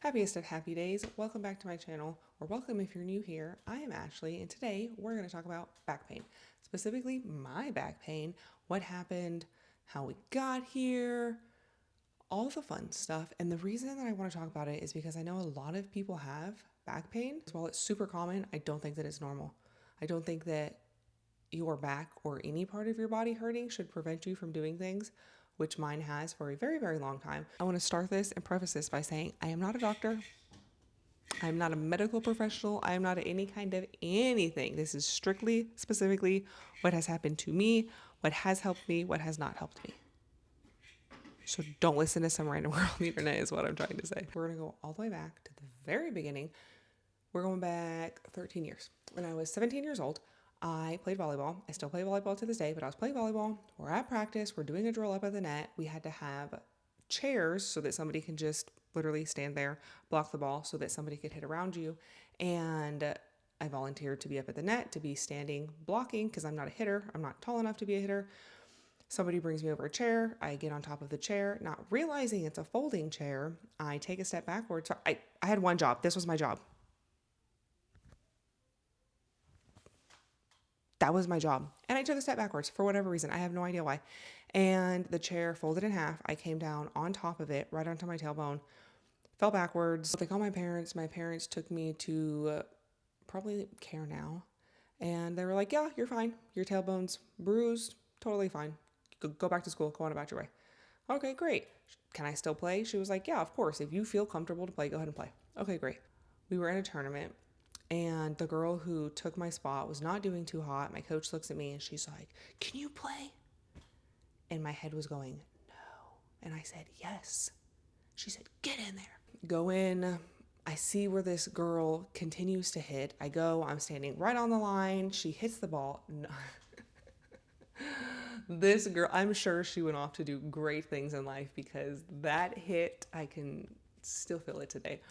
Happiest of happy days. Welcome back to my channel, or welcome if you're new here. I am Ashley, and today we're going to talk about back pain. Specifically, my back pain, what happened, how we got here, all the fun stuff. And the reason that I want to talk about it is because I know a lot of people have back pain. While it's super common, I don't think that it's normal. I don't think that your back or any part of your body hurting should prevent you from doing things, which mine has for a very, very long time. I want to start this and preface this by saying I am not a doctor. I am not a medical professional. I am not any kind of anything. This is strictly, specifically what has happened to me, what has helped me, what has not helped me. So don't listen to some random girl on the internet is what I'm trying to say. We're going to go all the way back to the very beginning. We're going back 13 years. When I was 17 years old, I played volleyball. I still play volleyball to this day, but I was playing volleyball. We're at practice. We're doing a drill up at the net. We had to have chairs so that somebody can just literally stand there, block the ball so that somebody could hit around you. And I volunteered to be up at the net, to be standing blocking because I'm not a hitter. I'm not tall enough to be a hitter. Somebody brings me over a chair. I get on top of the chair, not realizing it's a folding chair. I take a step backwards. So I had one job. This was my job. That was my job. And I took a step backwards for whatever reason. I have no idea why. And the chair folded in half. I came down on top of it, right onto my tailbone, fell backwards. They called my parents. My parents took me to probably Care Now. And they were like, yeah, you're fine. Your tailbone's bruised. Totally fine. Go back to school. Go on about your way. Okay, great. Can I still play? She was like, yeah, of course. If you feel comfortable to play, go ahead and play. Okay, great. We were in a tournament. And the girl who took my spot was not doing too hot. My coach looks at me and she's like, can you play? And my head was going, no. And I said, yes. She said, get in there. Go in. I see where this girl continues to hit. I go, I'm standing right on the line. She hits the ball. No. This girl, I'm sure she went off to do great things in life because that hit, I can still feel it today.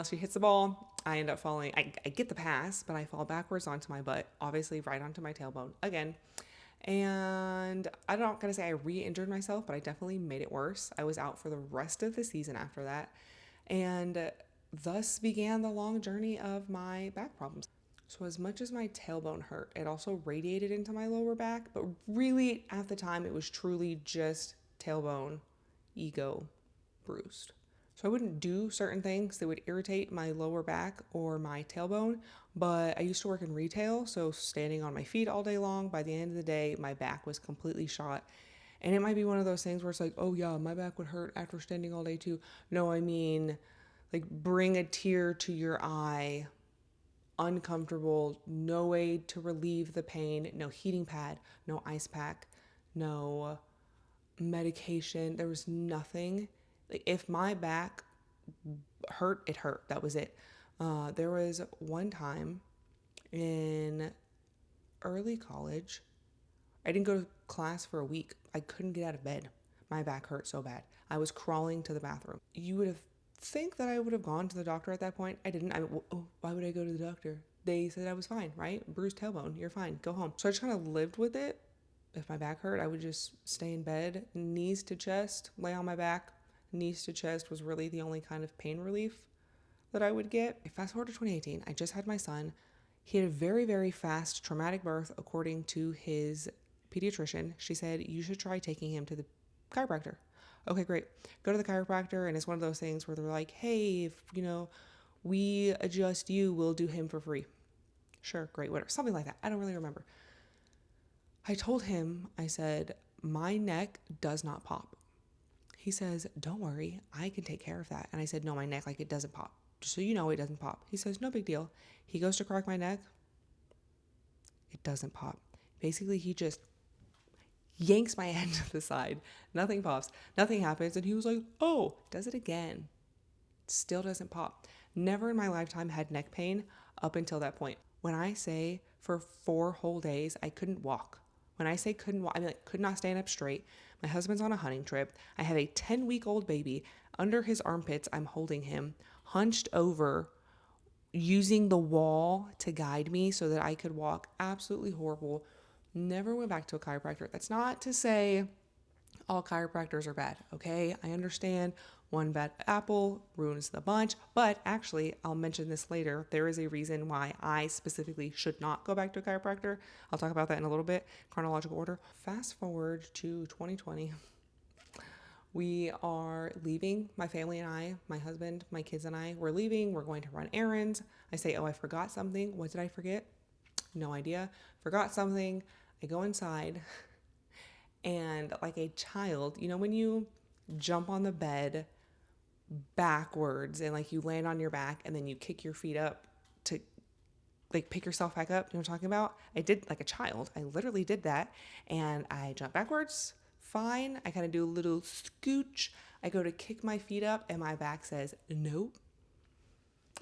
She hits the ball. I end up falling. I get the pass, but I fall backwards onto my butt, obviously right onto my tailbone again. And I'm not going to say I re-injured myself, but I definitely made it worse. I was out for the rest of the season after that. And thus began the long journey of my back problems. So as much as my tailbone hurt, it also radiated into my lower back. But really, at the time, it was truly just tailbone, ego, bruised. So I wouldn't do certain things that would irritate my lower back or my tailbone, but I used to work in retail, so standing on my feet all day long, by the end of the day, my back was completely shot. And it might be one of those things where it's like, oh yeah, my back would hurt after standing all day too. No, I mean, like bring a tear to your eye, uncomfortable, no way to relieve the pain, no heating pad, no ice pack, no medication. There was nothing. Like if my back hurt, it hurt. That was it. There was one time in early college, I didn't go to class for a week. I couldn't get out of bed. My back hurt so bad. I was crawling to the bathroom. You would have think that I would have gone to the doctor at that point. I didn't. Why would I go to the doctor? They said I was fine, right? Bruised tailbone. You're fine. Go home. So I just kind of lived with it. If my back hurt, I would just stay in bed, knees to chest, lay on my back. Knees to chest was really the only kind of pain relief that I would get. Fast forward to 2018, I just had my son. He had a very, very fast traumatic birth, according to his pediatrician. She said, you should try taking him to the chiropractor. Okay, great. Go to the chiropractor, and it's one of those things where they're like, hey, if, we adjust you, we'll do him for free. Sure, great, whatever. Something like that. I don't really remember. I told him, I said, my neck does not pop. He says, don't worry, I can take care of that. And I said, no, my neck, like it doesn't pop. Just so you know, it doesn't pop. He says, no big deal. He goes to crack my neck. It doesn't pop. Basically, he just yanks my head to the side. Nothing pops. Nothing happens. And he was like, oh, does it again. Still doesn't pop. Never in my lifetime had neck pain up until that point. When I say for 4 whole days, I couldn't walk. When I say couldn't walk, I mean like could not stand up straight. My husband's on a hunting trip. I have a 10-week-old baby. Under his armpits, I'm holding him, hunched over, using the wall to guide me so that I could walk. Absolutely horrible. Never went back to a chiropractor. That's not to say all chiropractors are bad, okay? I understand One bad apple ruins the bunch. But actually, I'll mention this later. There is a reason why I specifically should not go back to a chiropractor. I'll talk about that in a little bit, chronological order. Fast forward to 2020. We are leaving, my family and I, my husband, my kids and I, we're leaving. We're going to run errands. I say, oh, I forgot something. What did I forget? No idea. Forgot something. I go inside and like a child, you know, when you jump on the bed backwards and like you land on your back and then you kick your feet up to like pick yourself back up. You know what I'm talking about? I did like a child. I literally did that. And I jump backwards. Fine. I kind of do a little scooch. I go to kick my feet up and my back says, nope.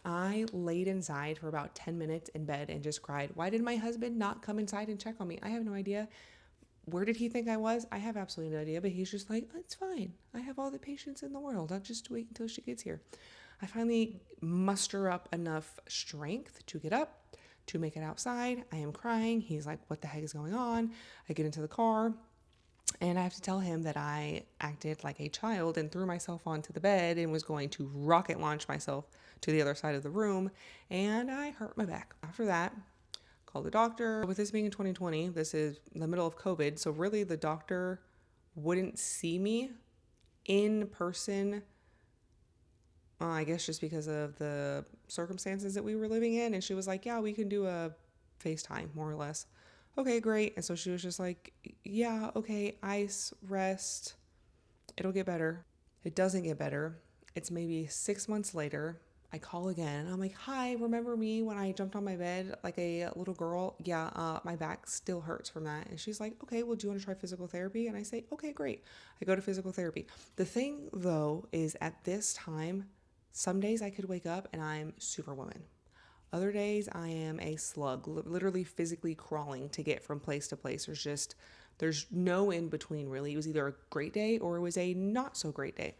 I laid inside for about 10 minutes in bed and just cried. Why did my husband not come inside and check on me? I have no idea. Where did he think I was? I have absolutely no idea, but he's just like, it's fine. I have all the patience in the world. I'll just wait until she gets here. I finally muster up enough strength to get up, to make it outside. I am crying. He's like, what the heck is going on? I get into the car and I have to tell him that I acted like a child and threw myself onto the bed and was going to rocket launch myself to the other side of the room. And I hurt my back. After that, call the doctor. With this being in 2020, this is the middle of COVID. So really the doctor wouldn't see me in person. I guess just because of the circumstances that we were living in. And she was like, yeah, we can do a FaceTime more or less. Okay, great. And so she was just like, yeah, okay, ice, rest. It'll get better. It doesn't get better. It's maybe 6 months later. I call again. I'm like, hi, remember me when I jumped on my bed like a little girl? Yeah, my back still hurts from that. And she's like, okay, well, do you want to try physical therapy? And I say, okay, great. I go to physical therapy. The thing, though, is at this time, some days I could wake up and I'm superwoman. Other days I am a slug, literally physically crawling to get from place to place. There's no in between really. It was either a great day or it was a not so great day.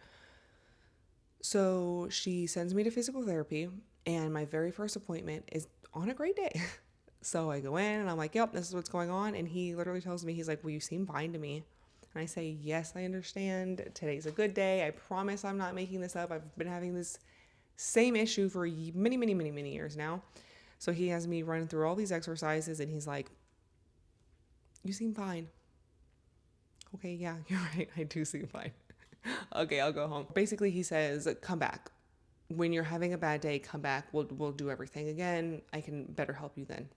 So she sends me to physical therapy and my very first appointment is on a great day. So I go in and I'm like, yep, this is what's going on. And he literally tells me, he's like, well, you seem fine to me. And I say, yes, I understand. Today's a good day. I promise I'm not making this up. I've been having this same issue for many years now. So he has me running through all these exercises and he's like, you seem fine. Okay, yeah, you're right. I do seem fine. Okay, I'll go home. Basically, he says, come back. When you're having a bad day, come back. We'll do everything again. I can better help you then.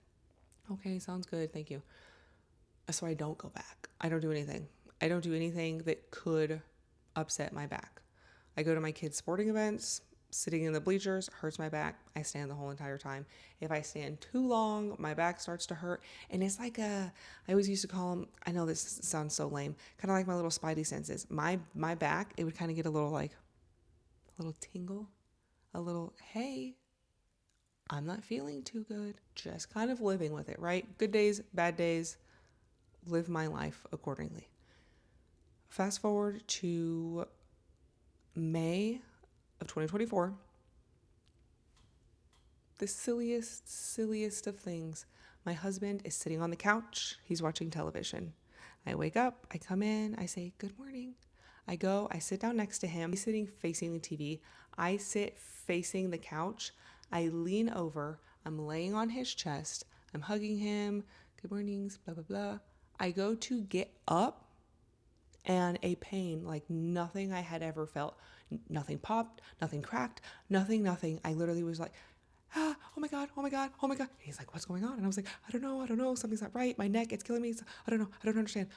Okay, sounds good. Thank you. So I don't go back. I don't do anything. I don't do anything that could upset my back. I go to my kids' sporting events. Sitting in the bleachers hurts my back. I stand the whole entire time. If I stand too long, my back starts to hurt. And it's like I always used to call them, I know this sounds so lame, kind of like my little spidey senses. My back, it would kind of get a little tingle, a little, hey, I'm not feeling too good. Just kind of living with it, right? Good days, bad days, live my life accordingly. Fast forward to May of 2024. The silliest of things. My husband is sitting on the couch. He's watching television. I wake up, I come in, I say, good morning. I go, I sit down next to him. He's sitting facing the TV. I sit facing the couch. I lean over. I'm laying on his chest. I'm hugging him. Good mornings, blah, blah, blah. I go to get up and a pain like nothing I had ever felt. Nothing popped, nothing cracked, nothing. I literally was like, oh my God. And he's like, what's going on? And I was like, I don't know. Something's not right. My neck, it's killing me. I don't know. I don't understand.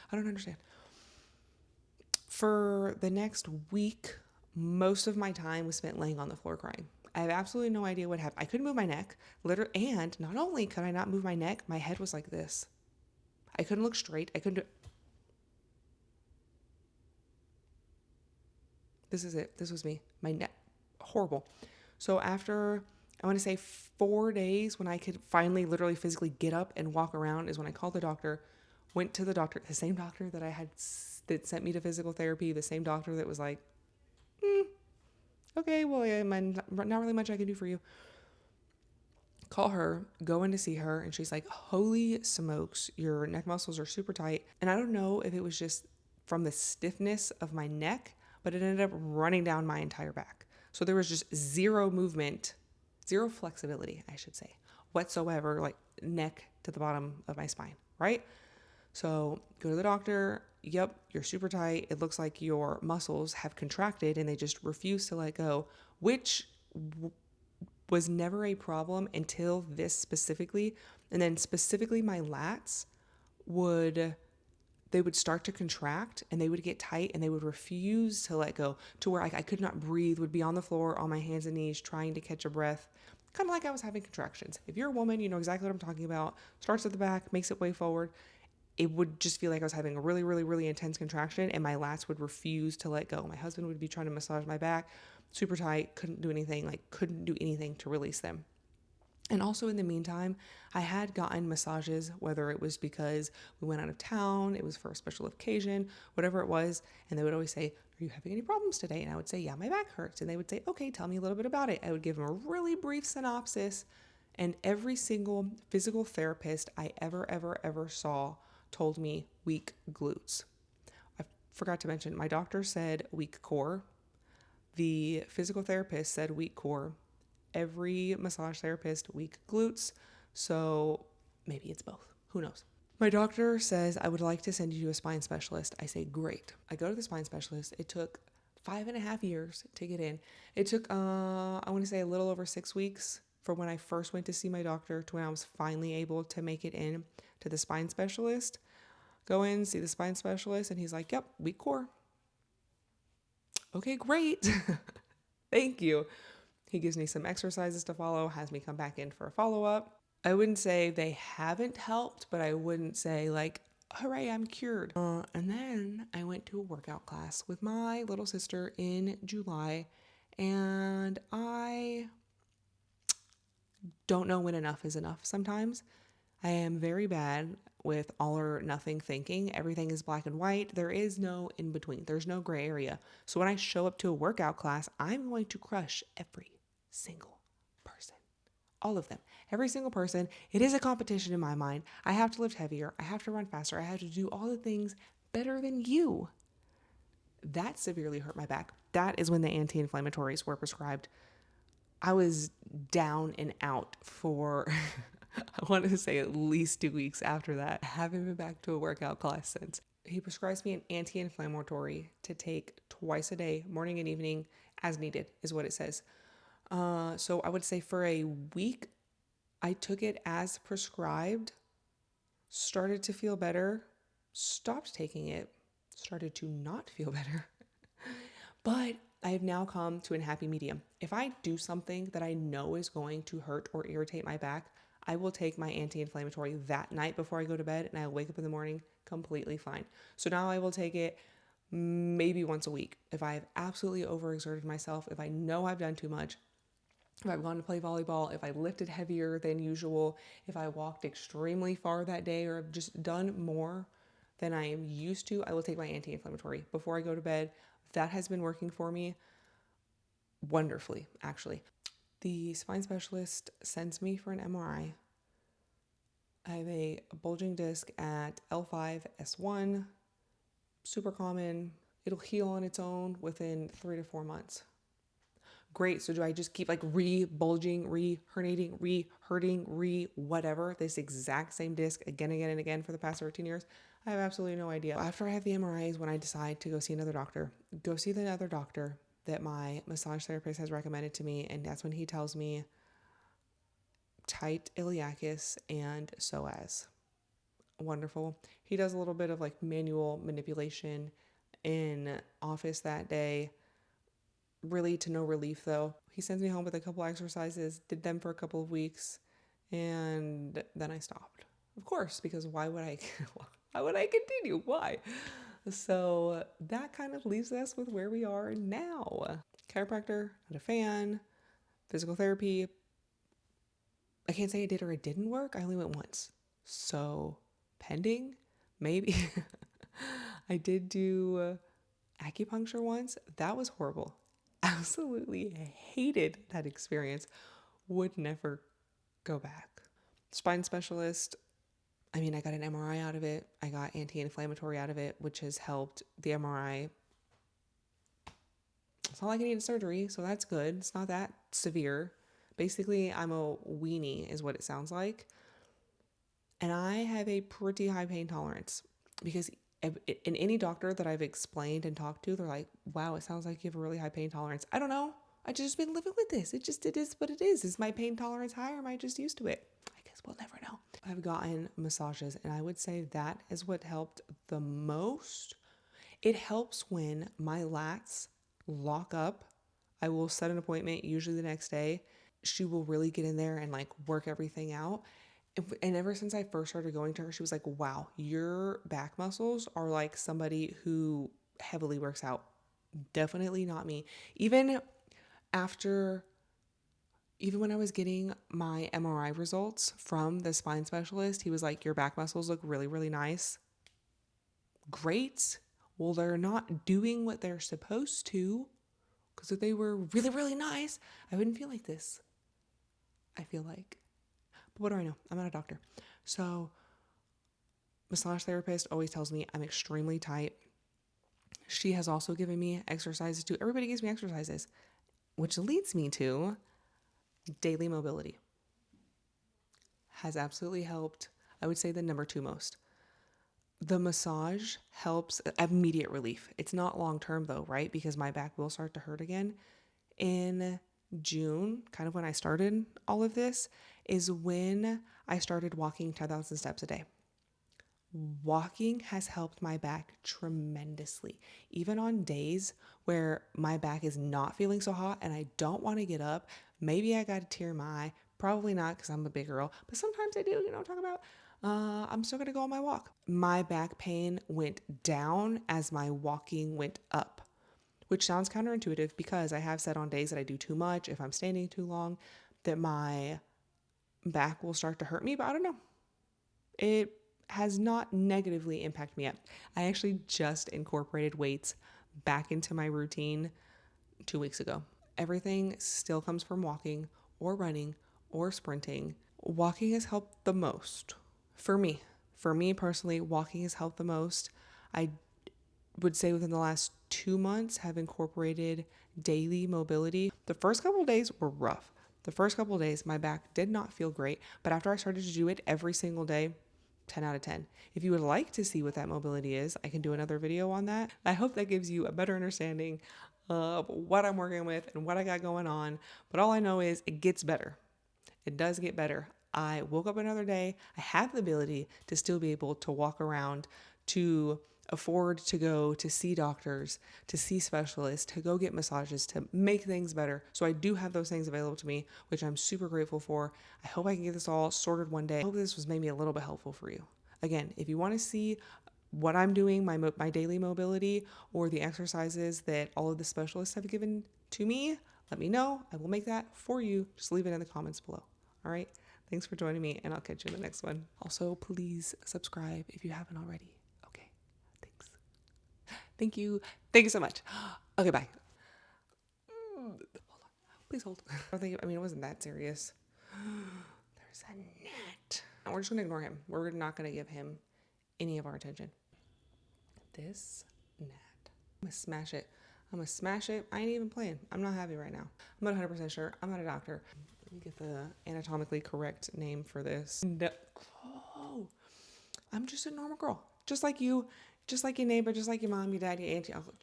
For the next week, most of my time was spent laying on the floor crying. I have absolutely no idea what happened. I couldn't move my neck, literally, and not only could I not move my neck, my head was like this. I couldn't look straight. This is it. This was me. My neck. Horrible. So after, I want to say 4 days, when I could finally literally physically get up and walk around, is when I called the doctor, went to the doctor, the same doctor that that sent me to physical therapy, the same doctor that was like, okay, well, yeah, not really much I can do for you. Call her, go in to see her, and she's like, holy smokes, your neck muscles are super tight. And I don't know if it was just from the stiffness of my neck, but it ended up running down my entire back. So there was just zero movement, zero flexibility, I should say, whatsoever, like neck to the bottom of my spine, right? So go to the doctor. Yep, you're super tight. It looks like your muscles have contracted and they just refuse to let go, which was never a problem until this specifically. And then specifically my lats would they would start to contract and they would get tight and they would refuse to let go, to where I could not breathe, would be on the floor on my hands and knees trying to catch a breath, kind of like I was having contractions. If you're a woman, you know exactly what I'm talking about. Starts at the back, makes its way forward. It would just feel like I was having a really, really, really intense contraction and my lats would refuse to let go. My husband would be trying to massage my back, super tight, couldn't do anything to release them. And also in the meantime, I had gotten massages, whether it was because we went out of town, it was for a special occasion, whatever it was. And they would always say, "Are you having any problems today?" And I would say, "Yeah, my back hurts." And they would say, "Okay, tell me a little bit about it." I would give them a really brief synopsis. And every single physical therapist I ever saw told me weak glutes. I forgot to mention, my doctor said weak core. The physical therapist said weak core. Every massage therapist, weak glutes. So maybe it's both. Who knows? My doctor says, "I would like to send you to a spine specialist." I say, "Great." I go to the spine specialist. It took 5.5 years to get in. It took, I want to say, a little over 6 weeks from when I first went to see my doctor to when I was finally able to make it in to the spine specialist. Go in, see the spine specialist, and he's like, "Yep, weak core." Okay, great. Thank you. He gives me some exercises to follow, has me come back in for a follow up. I wouldn't say they haven't helped, but I wouldn't say like, "Hooray, I'm cured." And then I went to a workout class with my little sister in July, and I don't know when enough is enough sometimes. I am very bad with all or nothing thinking. Everything is black and white. There is no in between. There's no gray area. So when I show up to a workout class, I'm going to crush every single person. All of them. Every single person. It is a competition in my mind. I have to lift heavier. I have to run faster. I have to do all the things better than you. That severely hurt my back. That is when the anti-inflammatories were prescribed. I was down and out for I wanted to say at least 2 weeks after that. I haven't been back to a workout class since. He prescribes me an anti-inflammatory to take twice a day, morning and evening, as needed, is what it says. So I would say for a week, I took it as prescribed, started to feel better, stopped taking it, started to not feel better. But I have now come to a happy medium. If I do something that I know is going to hurt or irritate my back, I will take my anti-inflammatory that night before I go to bed, and I'll wake up in the morning completely fine. So now I will take it maybe once a week. If I have absolutely overexerted myself, if I know I've done too much, if I've gone to play volleyball, if I lifted heavier than usual, if I walked extremely far that day, or have just done more than I am used to, I will take my anti-inflammatory before I go to bed. That has been working for me wonderfully, actually. The spine specialist sends me for an MRI. I have a bulging disc at L5, S1, super common. It'll heal on its own within 3 to 4 months. Great. So do I just keep like re-bulging, re-herniating, re-hurting, re-whatever, this exact same disc again, and again for the past 13 years? I have absolutely no idea. After I have the MRIs, when I decide to go see another doctor, go see the other doctor that my massage therapist has recommended to me. And that's when he tells me tight iliacus and psoas. Wonderful. He does a little bit of like manual manipulation in office that day. Really to no relief though. He sends me home with a couple exercises, did them for a couple of weeks, and then I stopped. Of course, because why would I why would I continue? Why? So that kind of leaves us with where we are now. Chiropractor, not a fan. Physical therapy, I can't say I did or it didn't work. I only went once. So pending, maybe. I did do acupuncture once. That was horrible. Absolutely hated that experience. Would never go back. Spine specialist, I mean, I got an MRI out of it. I got anti-inflammatory out of it, which has helped the MRI It's not like I need surgery, so that's good. It's not that severe. Basically, I'm a weenie, is what it sounds like. And I have a pretty high pain tolerance because in any doctor that I've explained and talked to, they're like, wow, it sounds like you have a really high pain tolerance. I don't know. I just been living with this. It is what it is. Is my pain tolerance high or am I just used to it? I guess we'll never know. I've gotten massages and I would say that is what helped the most. It helps when my lats lock up. I will set an appointment, usually the next day. She will really get in there and like work everything out. And ever since I first started going to her, she was like, wow, your back muscles are like somebody who heavily works out. Definitely not me. After, even when I was getting my MRI results from the spine specialist, he was like, your back muscles look really, really nice. Great. Well, they're not doing what they're supposed to, because if they were really, really nice, I wouldn't feel like this. I feel like. But what do I know? I'm not a doctor. So, massage therapist always tells me I'm extremely tight. She has also given me exercises too. Everybody gives me exercises, which leads me to daily mobility. Has absolutely helped. I would say the number 2 most. The massage helps immediate relief. It's not long term though, right? Because my back will start to hurt again. In June, kind of when I started all of this, is when I started walking 10,000 steps a day. Walking has helped my back tremendously. Even on days where my back is not feeling so hot and I don't want to get up, maybe I got a tear in my eye. Probably not because I'm a big girl, but sometimes I do, you know what I'm talking about? I'm still going to go on my walk. My back pain went down as my walking went up, which sounds counterintuitive because I have said on days that I do too much, if I'm standing too long, that my back will start to hurt me, but I don't know. It has not negatively impacted me yet. I actually just incorporated weights back into my routine 2 weeks ago. Everything still comes from walking or running or sprinting. Walking has helped the most for me. For me personally, walking has helped the most. I would say within the last 2 months have incorporated daily mobility. The first couple of days were rough. The first couple of days, my back did not feel great, but after I started to do it every single day, 10 out of 10. If you would like to see what that mobility is, I can do another video on that. I hope that gives you a better understanding of what I'm working with and what I got going on. But all I know is it gets better. It does get better. I woke up another day. I have the ability to still be able to walk around, to afford to go to see doctors, to see specialists, to go get massages, to make things better. So I do have those things available to me, which I'm super grateful for. I hope I can get this all sorted one day. I hope this was maybe a little bit helpful for you. Again, if you want to see what I'm doing, my daily mobility, or the exercises that all of the specialists have given to me, let me know. I will make that for you. Just leave it in the comments below. All right. Thanks for joining me, and I'll catch you in the next one. Also, please subscribe if you haven't already. Okay. Thanks. Thank you. Thank you so much. Okay, bye. Hold on. Please hold. I mean, it wasn't that serious. There's a net. We're just going to ignore him. We're not going to give him any of our attention. This net. I'm going to smash it. I'm going to smash it. I ain't even playing. I'm not happy right now. I'm not 100% sure. I'm not a doctor. Let me get the anatomically correct name for this. No. Oh, I'm just a normal girl. Just like you, just like your neighbor, just like your mom, your dad, your auntie, uncle.